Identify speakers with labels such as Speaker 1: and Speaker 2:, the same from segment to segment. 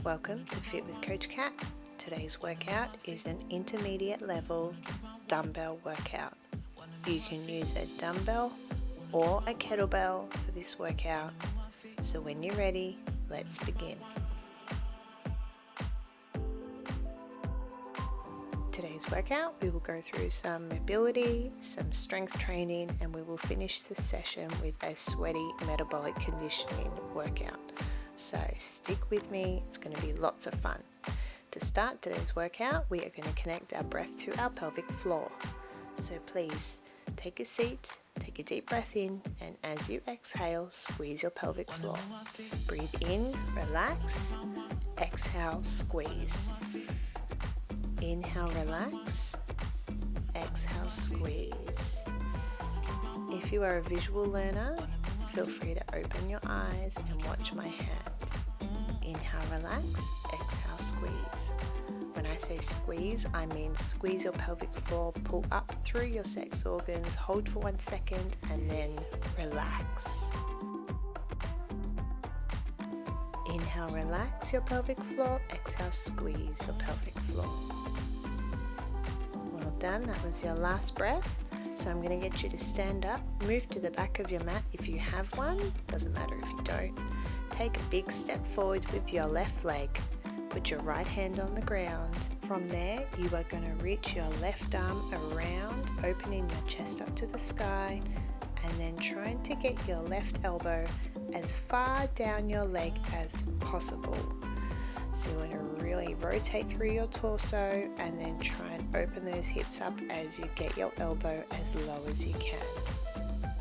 Speaker 1: Welcome to Fit with Coach Kat. Today's workout is an intermediate level dumbbell workout. You can use a dumbbell or a kettlebell for this workout. So when you're ready, let's begin. Today's workout, we will go through some mobility, some strength training, and we will finish the session with a sweaty metabolic conditioning workout. So stick with me, it's going to be lots of fun. To start today's workout, we are going to connect our breath to our pelvic floor. So please take a seat, take a deep breath in, and as you exhale, squeeze your pelvic floor. Breathe in, relax, exhale, squeeze. Inhale, relax, exhale, squeeze. If you are a visual learner, feel free to open your eyes and watch my hand. Inhale, relax, exhale, squeeze. When I say squeeze, I mean squeeze your pelvic floor, pull up through your sex organs, hold for 1 second, and then relax. Inhale, relax your pelvic floor, exhale, squeeze your pelvic floor. Well done, that was your last breath. So I'm going to get you to stand up, move to the back of your mat if you have one, doesn't matter if you don't. Take a big step forward with your left leg. Put your right hand on the ground. From there, you are going to reach your left arm around, opening your chest up to the sky, and then trying to get your left elbow as far down your leg as possible. So you want to really rotate through your torso and then try and open those hips up as you get your elbow as low as you can.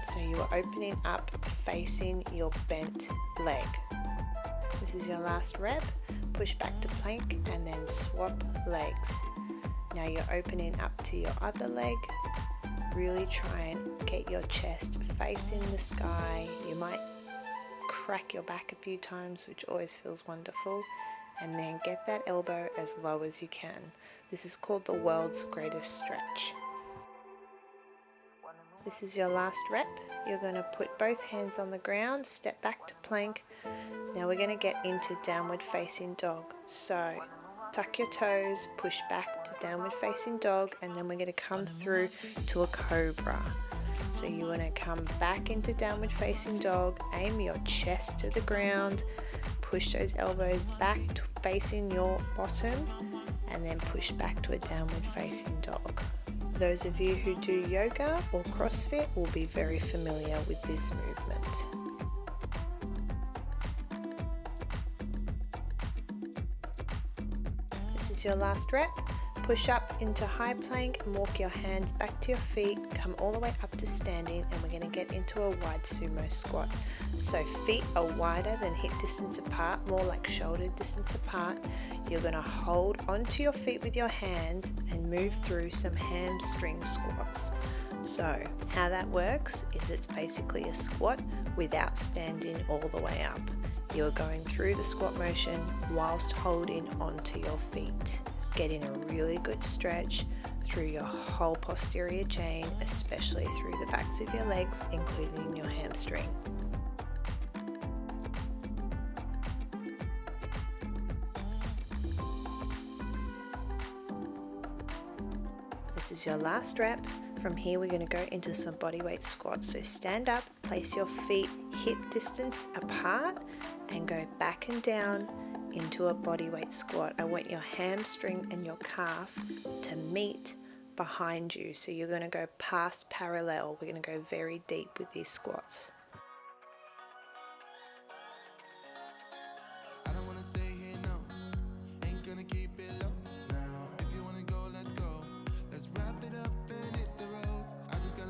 Speaker 1: So you are opening up facing your bent leg. This is your last rep. Push back to plank and then swap legs. Now you're opening up to your other leg. Really try and get your chest facing the sky. You might crack your back a few times, which always feels wonderful. And then get that elbow as low as you can. This is called the world's greatest stretch. This is your last rep. You're going to put both hands on the ground, step back to plank. Now we're going to get into downward facing dog. So tuck your toes, push back to downward facing dog, and then we're going to come through to a cobra. So you want to come back into downward facing dog, aim your chest to the ground, push those elbows back to facing your bottom, and then push back to a downward facing dog. Those of you who do yoga or CrossFit will be very familiar with this movement. This is your last rep. Push up into high plank and walk your hands back to your feet, come all the way up to standing, and we're going to get into a wide sumo squat. So feet are wider than hip distance apart, more like shoulder distance apart. You're going to hold onto your feet with your hands and move through some hamstring squats. So how that works is it's basically a squat without standing all the way up. You're going through the squat motion whilst holding onto your feet, getting a really good stretch through your whole posterior chain, especially through the backs of your legs, including your hamstring. This is your last rep. From here we're going to go into some bodyweight squats. So stand up, place your feet hip distance apart, and go back and down into a bodyweight squat. I want your hamstring and your calf to meet behind you. So you're going to go past parallel. We're going to go very deep with these squats.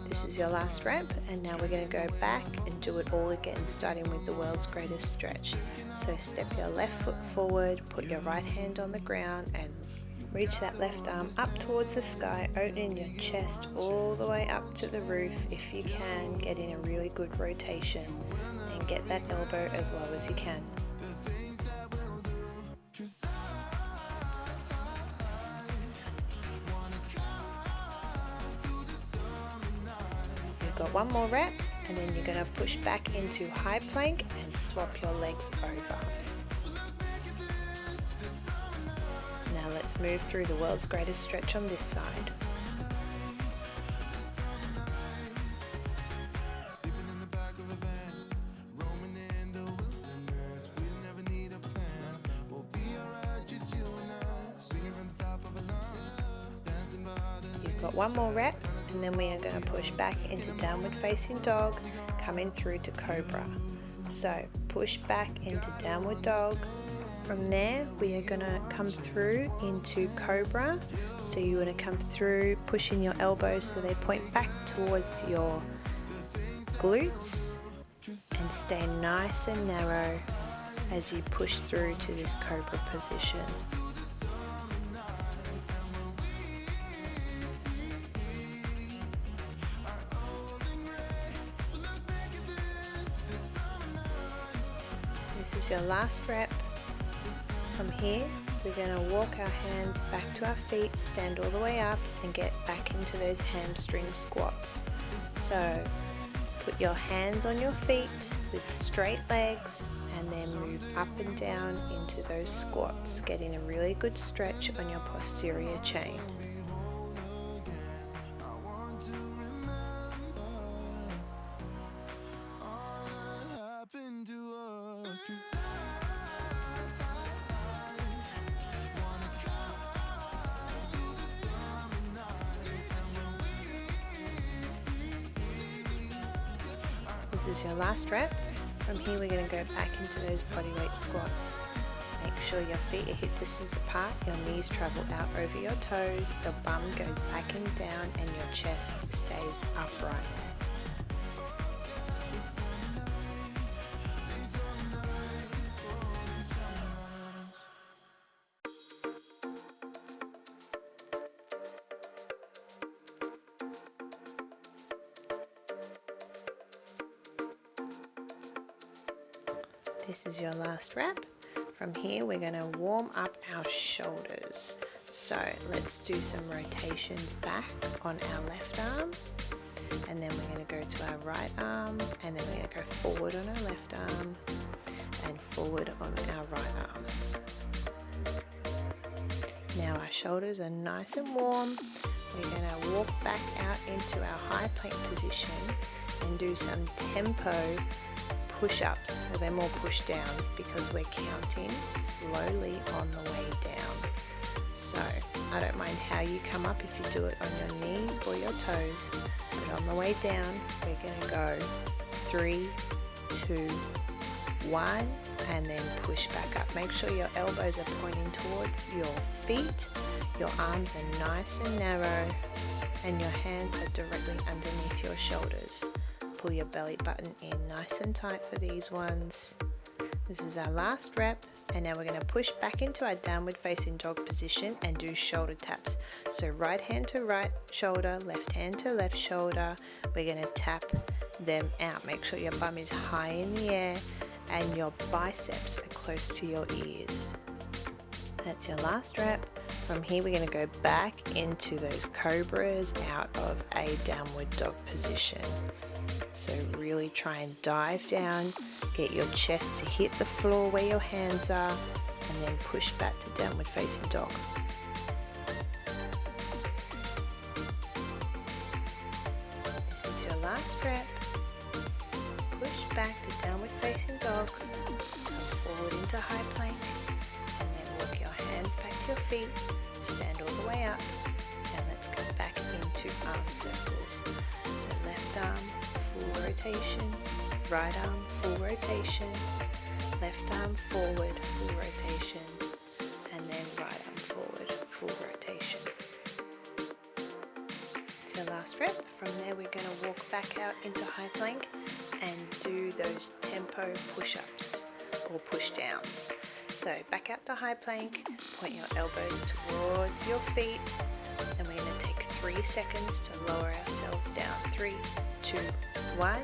Speaker 1: This is your last rep, and now we're going to go back and do it all again, starting with the world's greatest stretch. So step your left foot forward, put your right hand on the ground, and reach that left arm up towards the sky, opening your chest all the way up to the roof. If you can, get in a really good rotation and get that elbow as low as you can. Got one more rep, and then you're going to push back into high plank and swap your legs over. Now let's move through the world's greatest stretch on this side. You've got one more rep, and then we are going to push back into downward facing dog, coming through to cobra. So push back into downward dog. From there we are going to come through into cobra. So you want to come through pushing your elbows so they point back towards your glutes, and stay nice and narrow as you push through to this cobra position. This is your last rep. From here, we're going to walk our hands back to our feet, stand all the way up, and get back into those hamstring squats. So put your hands on your feet with straight legs, and then move up and down into those squats, getting a really good stretch on your posterior chain. This is your last rep. From here we're going to go back into those bodyweight squats. Make sure your feet are hip distance apart, your knees travel out over your toes, your bum goes back and down, and your chest stays upright. This is your last rep. From here we're going to warm up our shoulders. So let's do some rotations back on our left arm, and then we're going to go to our right arm, and then we're going to go forward on our left arm and forward on our right arm. Now our shoulders are nice and warm. We're going to walk back out into our high plank position and do some tempo push-ups. Well, they're more push-downs because we're counting slowly on the way down. So I don't mind how you come up if you do it on your knees or your toes, but on the way down we're going to go 3, 2, 1, and then push back up. Make sure your elbows are pointing towards your feet, your arms are nice and narrow, and your hands are directly underneath your shoulders. Pull your belly button in nice and tight for these ones. This is our last rep, and now we're going to push back into our downward facing dog position and do shoulder taps. So right hand to right shoulder, left hand to left shoulder. We're going to tap them out. Make sure your bum is high in the air and your biceps are close to your ears. That's your last rep. From here we're going to go back into those cobras out of a downward dog position. So really try and dive down, get your chest to hit the floor where your hands are, and then push back to downward facing dog. This is your last rep. Push back to downward facing dog, come forward into high plank, and then walk your hands back to your feet, stand all the way up, and let's go back into arm circles. So left arm, full rotation, right arm, full rotation, left arm forward, full rotation, and then right arm forward, full rotation. It's your last rep. From there we're going to walk back out into high plank and do those tempo push-ups or push-downs. So back out to high plank, point your elbows towards your feet, and we're going to take 3 seconds to lower ourselves down. 3, 2, 1,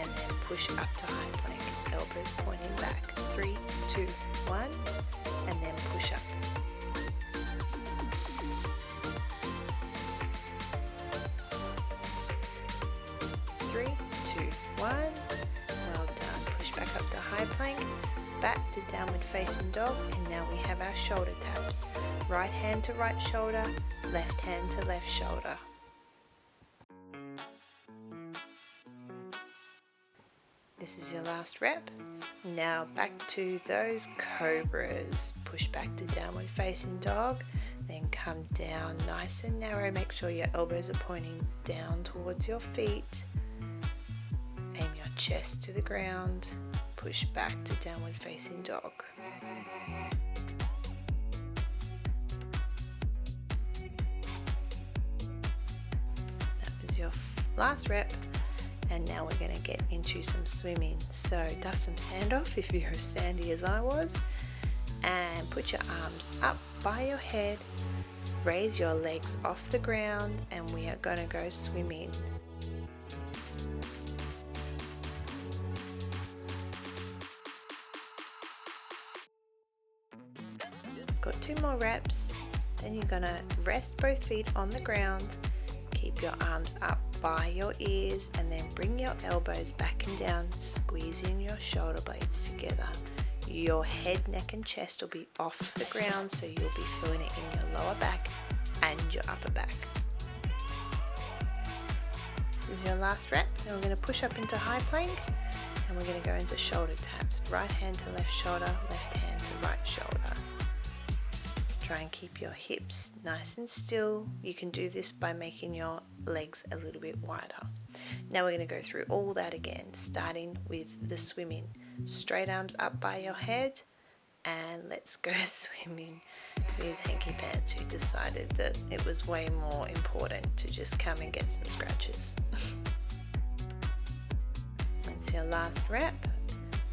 Speaker 1: and then push up to high plank, elbows pointing back. 3, 2, 1, and then push up. Three, 2, 1, back to downward facing dog, and now we have our shoulder taps. Right hand to right shoulder, left hand to left shoulder. This is your last rep. Now back to those cobras. Push back to downward facing dog, then come down nice and narrow. Make sure your elbows are pointing down towards your feet. Aim your chest to the ground. Push back to downward facing dog. That was your last rep. And now we're going to get into some swimming. So dust some sand off if you're as sandy as I was, and put your arms up by your head, raise your legs off the ground, and we are going to go swimming. Got 2 more reps. Then you're going to rest both feet on the ground, keep your arms up by your ears, and then bring your elbows back and down, squeezing your shoulder blades together. Your head, neck and chest will be off the ground, so you'll be feeling it in your lower back and your upper back. This is your last rep. Then we're going to push up into high plank, and we're going to go into shoulder taps. Right hand to left shoulder, left hand to right shoulder. Try and keep your hips nice and still. You can do this by making your legs a little bit wider. Now we're going to go through all that again, starting with the swimming. Straight arms up by your head, and let's go swimming with Hanky Pants, who decided that it was way more important to just come and get some scratches. That's your last rep.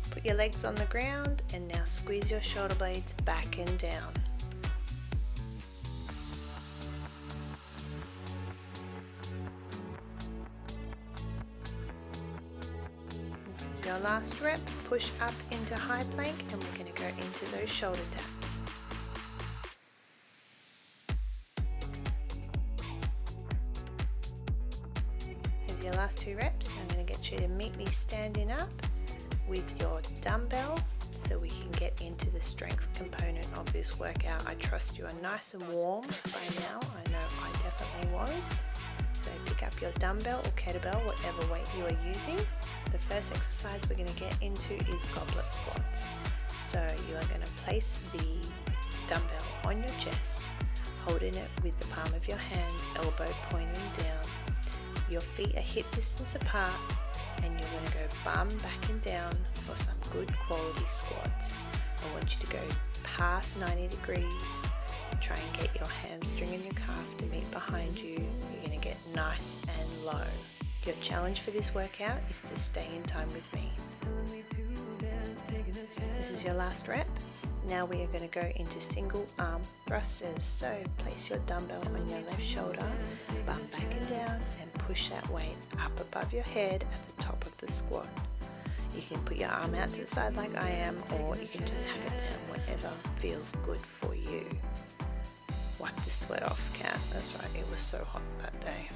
Speaker 1: Put your legs on the ground, and now squeeze your shoulder blades back and down. Your last rep, push up into high plank, and we're going to go into those shoulder taps. Here's your last 2 reps. I'm going to get you to meet me standing up with your dumbbell so we can get into the strength component of this workout. I trust you are nice and warm by now. I know I definitely was. So pick up your dumbbell or kettlebell, whatever weight you are using. The first exercise we're going to get into is goblet squats. So you are going to place the dumbbell on your chest, holding it with the palm of your hands, elbow pointing down. Your feet are hip distance apart, and you're going to go bum back and down for some good quality squats. I want you to go past 90 degrees. Try and get your hamstring and your calf to meet behind you. You're going to get nice and low. Your challenge for this workout is to stay in time with me. This is your last rep. Now we are going to go into single arm thrusters. So place your dumbbell on your left shoulder, bump back and down, and push that weight up above your head at the top of the squat. You can put your arm out to the side like I am, or you can just have it down, whatever feels good for you. Wipe the sweat off, Cat. That's right, it was so hot that day.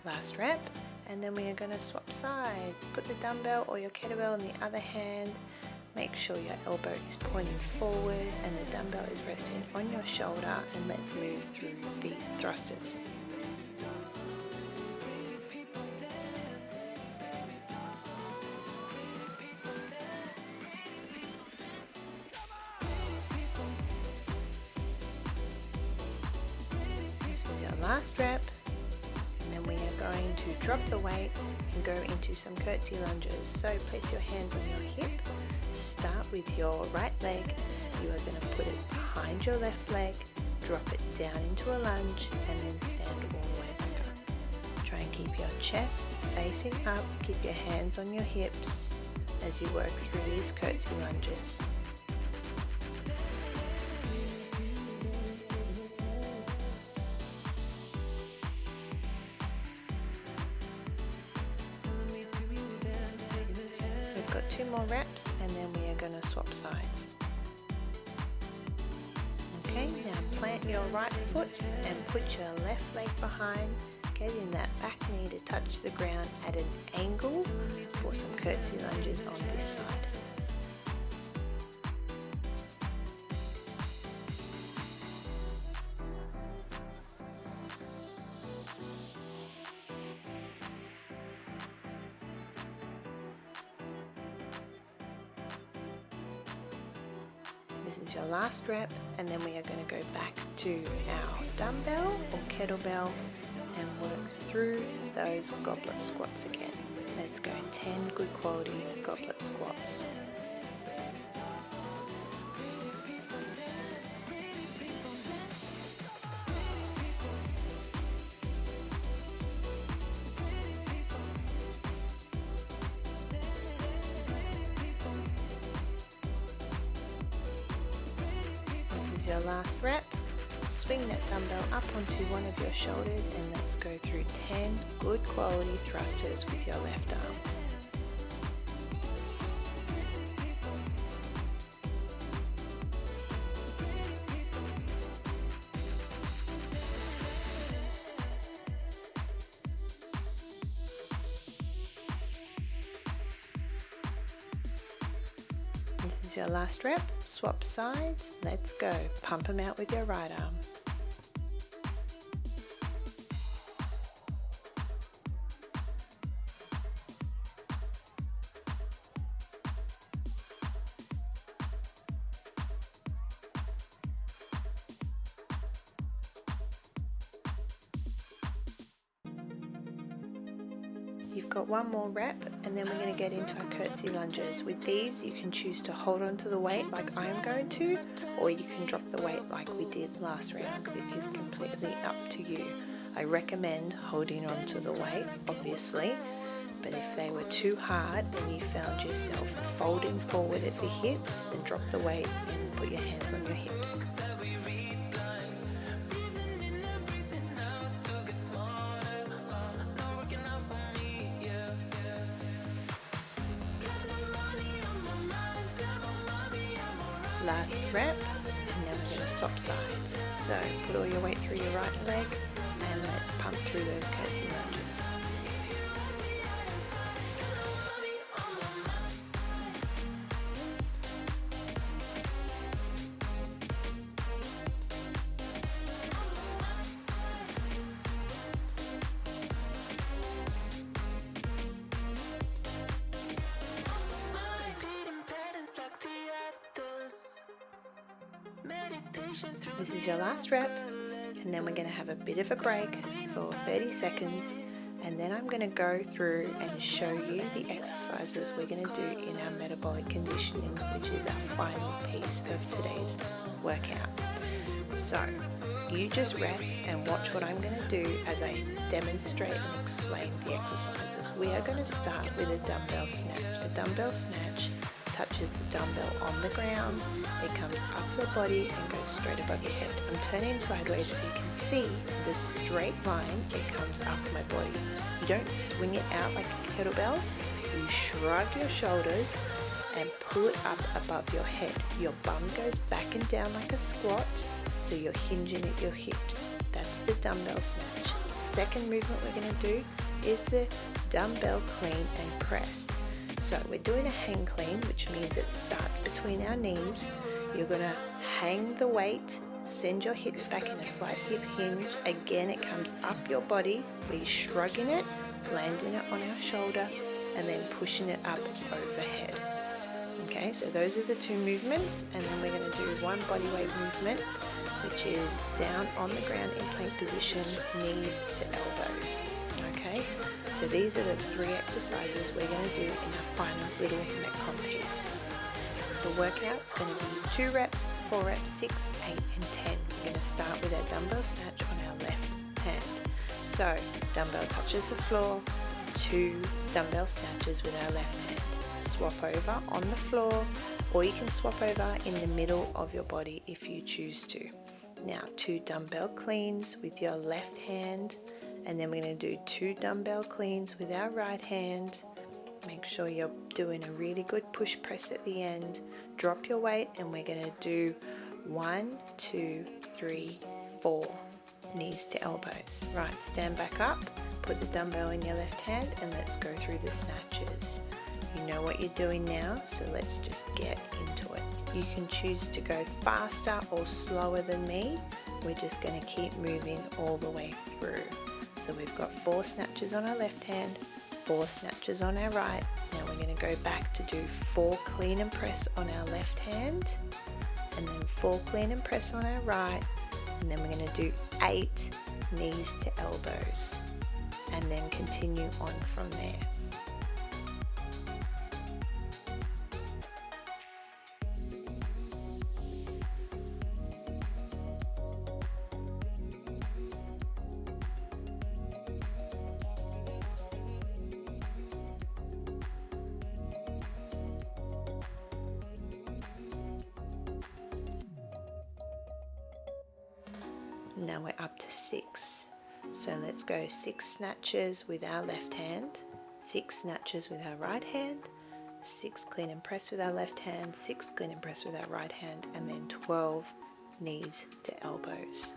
Speaker 1: Last rep, and then we are going to swap sides. Put the dumbbell or your kettlebell in the other hand. Make sure your elbow is pointing forward and the dumbbell is resting on your shoulder, and let's move through these thrusters. This is your last rep, and then we are going to drop the weight and go into some curtsy lunges. So place your hands on your hip, start with your right leg, you are going to put it behind your left leg, drop it down into a lunge, and then stand all the way back up. Try and keep your chest facing up, keep your hands on your hips as you work through these curtsy lunges. We've got 2 more reps, and then we are going to swap sides. Okay, now plant your right foot and put your left leg behind. Getting that back knee to touch the ground at an angle for some curtsy lunges on this side. This is your last rep, and then we are going to go back to our dumbbell or kettlebell and work through those goblet squats again. Let's go 10 good quality goblet squats. This is your last rep. Swing that dumbbell up onto one of your shoulders and let's go through 10 good quality thrusters with your left arm. This is your last rep. Swap sides. Let's go. Pump them out with your right arm. You've got one more rep and then we're going to get into our curtsy lunges. With these you can choose to hold on to the weight like I am going to, or you can drop the weight like we did last round. It is completely up to you. I recommend holding on to the weight obviously, but if they were too hard and you found yourself folding forward at the hips, then drop the weight and put your hands on your hips. Last rep, and then we're going to swap sides. So put all your weight through your right leg and let's pump through those curtsy lunges. This is your last rep, and then we're going to have a bit of a break for 30 seconds, and then I'm going to go through and show you the exercises we're going to do in our metabolic conditioning, which is our final piece of today's workout. So you just rest and watch what I'm going to do as I demonstrate and explain the exercises. We are going to start with a dumbbell snatch. A dumbbell snatch touches the dumbbell on the ground, it comes up your body and goes straight above your head. I'm turning sideways so you can see the straight line, it comes up my body. You don't swing it out like a kettlebell, you shrug your shoulders and pull it up above your head. Your bum goes back and down like a squat, so you're hinging at your hips. That's the dumbbell snatch. Second movement we're going to do is the dumbbell clean and press. So we're doing a hang clean, which means it starts between our knees. You're going to hang the weight, send your hips back in a slight hip hinge. Again, it comes up your body. We're shrugging it, landing it on our shoulder, and then pushing it up overhead. Okay, so those are the two movements, and then we're going to do one bodyweight movement, which is down on the ground in plank position, knees to elbows. Okay, so these are the three exercises we're going to do in our final little metcon piece. The workout's going to be 2 reps, 4 reps, 6, 8 and 10. We're going to start with our dumbbell snatch on our left hand. So dumbbell touches the floor, 2 dumbbell snatches with our left hand. Swap over on the floor, or you can swap over in the middle of your body if you choose to. Now 2 dumbbell cleans with your left hand, and then we're going to do 2 dumbbell cleans with our right hand. Make sure you're doing a really good push press at the end. Drop your weight and we're going to do 1, 2, 3, 4. knees to elbows. Right, stand back up, put the dumbbell in your left hand, and let's go through the snatches. You know what you're doing now, so let's just get into it. You can choose to go faster or slower than me. We're just going to keep moving all the way through. So we've got 4 snatches on our left hand, 4 snatches on our right. Now we're going to go back to do 4 clean and press on our left hand, and then 4 clean and press on our right, and then we're going to do 8 knees to elbows, and then continue on from there. Now we're up to 6. So let's go 6 snatches with our left hand, 6 snatches with our right hand, 6 clean and press with our left hand, 6 clean and press with our right hand, and then 12 knees to elbows.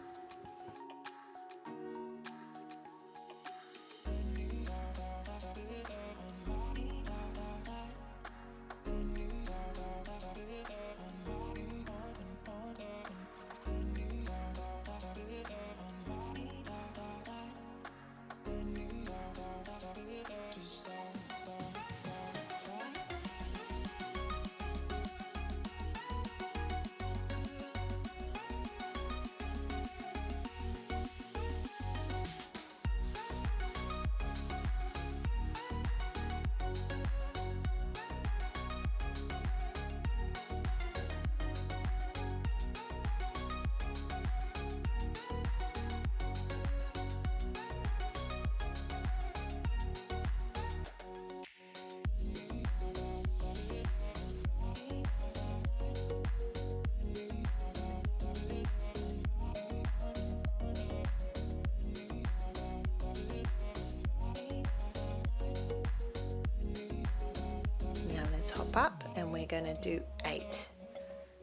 Speaker 1: Hop up, and we're going to do 8.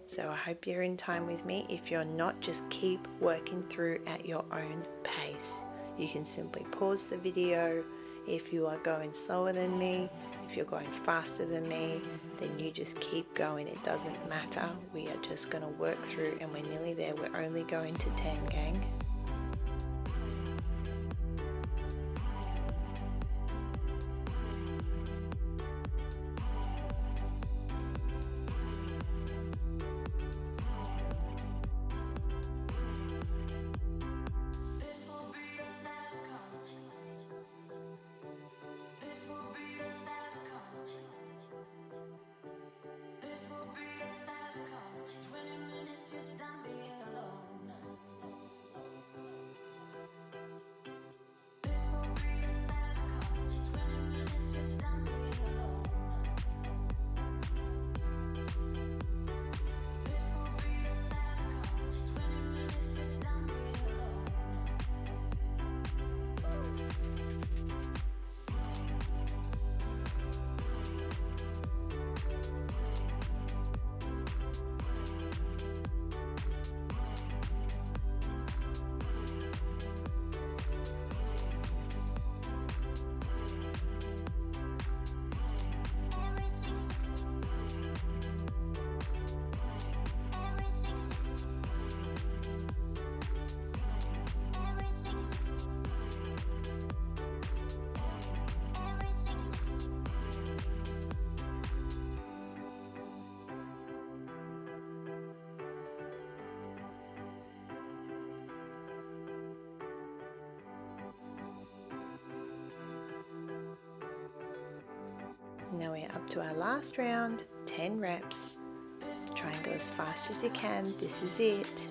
Speaker 1: So I hope you're in time with me. If you're not, just keep working through at your own pace. You can simply pause the video. If you are going slower than me, if you're going faster than me, then you just keep going. It doesn't matter. We are just going to work through, and we're nearly there. We're only going to 10, gang. Now we're up to our last round, 10 reps. Try and go as fast as you can. This is it.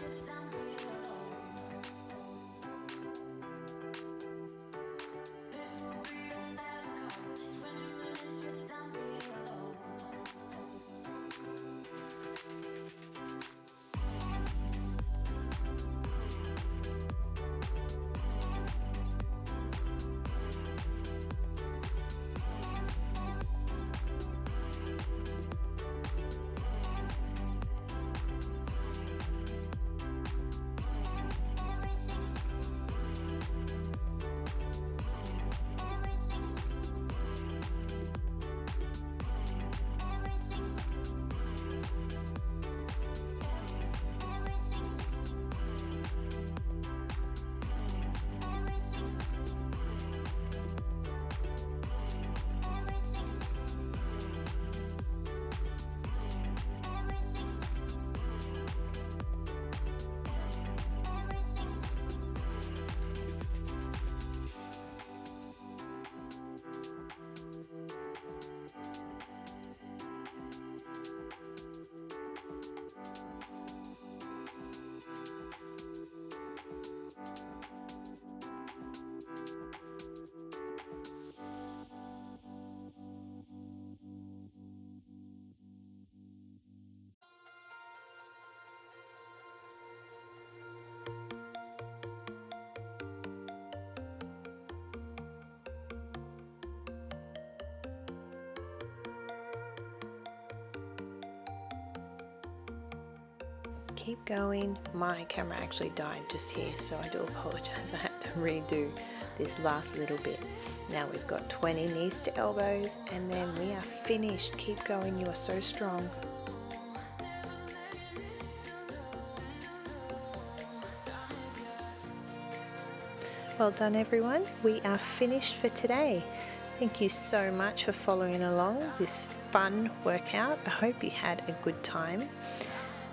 Speaker 1: keep going. My camera actually died just here, so I do apologize. I had to redo this last little bit. Now we've got 20 knees to elbows, and then we are finished. Keep going, you are so strong. Well done everyone, we are finished for today. Thank you so much for following along this fun workout. I hope you had a good time.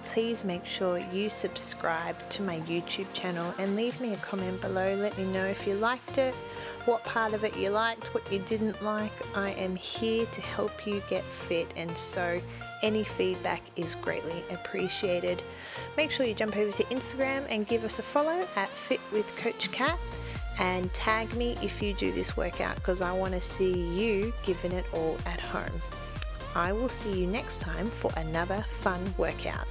Speaker 1: Please make sure you subscribe to my YouTube channel and leave me a comment below. Let me know if you liked it, what part of it you liked, what you didn't like. I am here to help you get fit, and so any feedback is greatly appreciated. Make sure you jump over to Instagram and give us a follow at Fit with Coach Kat, and tag me if you do this workout, because I want to see you giving it all at home. I will see you next time for another fun workout.